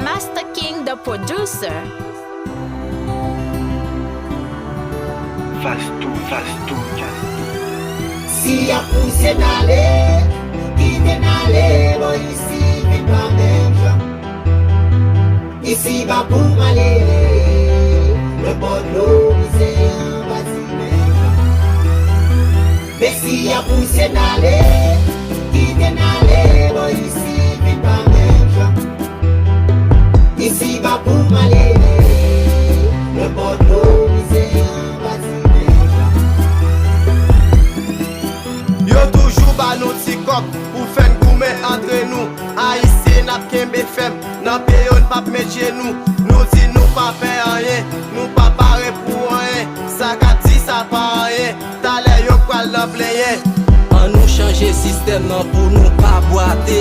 Master King, the producer. Fast tout, Si a poussé d'aller, qui t'en allait, bon ici, vite pas même gens. Ici va pour m'aller, le bon de l'eau, c'est un bâtiment. Mais si a poussé d'aller, qui t'en allait, bon ici, vite pas même gens. Ici va pour m'aller, le bon de l'eau, c'est un bâtiment. Yo toujours ba nou ti kop pou fen goume entre nou. Haïtien nap kembe fem, nan peyon pap met genou. Nou di nou pa fe anyen, nou pa pare pou anyen. Sa ka di sa pa anyen, tale yo kwal nan pleyen. An nou chanje sistem nan pou nou pa boate.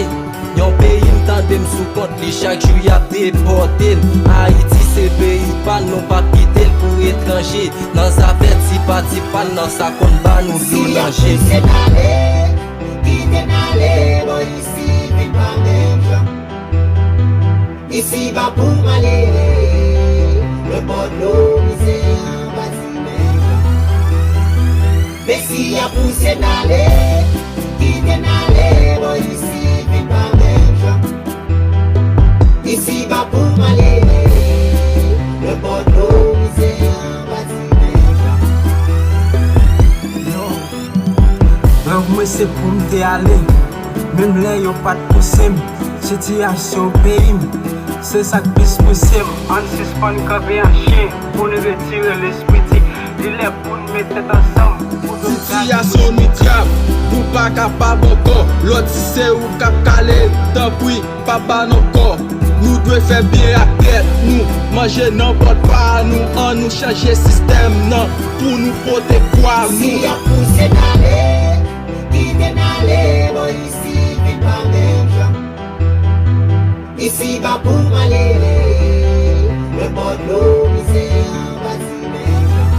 Yon peyi m'tandem sou kont li chak jou yap depote. Haïti se peyi pan nou pa kitel pou etranje. Nan zafet si pati pan nan sa kon ba nou violanje. Si a poussé d'aller, qui t'en allait, bon ici, vite pas même gens. Ici va pour m'aller, le bon de l'eau, c'est un bâtiment. Mais si a poussé d'aller, qui t'en allait, bon ici, vite pas même gens. Ici va pour m'aller, le bon de l'eau, c'est un bâtiment. Rêve moi c'est pour m'te aller. Même là yo pas de possible. Situation pays. C'est ça que plus possible. On suspend comme un chien pour nous retirer l'esprit. Il est pour nous mettre tête ensemble. Situation nous trappe, pour pas capable encore. L'autre c'est ou cap calé, tant pis, papa non corps. Nous devons faire bien à tête, nous manger n'importe pas, nous en nous changer système non pour nous porter quoi nous. Si a poussé d'aller, qui t'en allait, bon ici, vite pas même gens. Ici va pour m'aller, le bon de l'eau, c'est un bâtiment.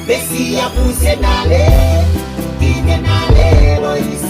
Mais si a poussé d'aller, qui t'en allait, bon ici.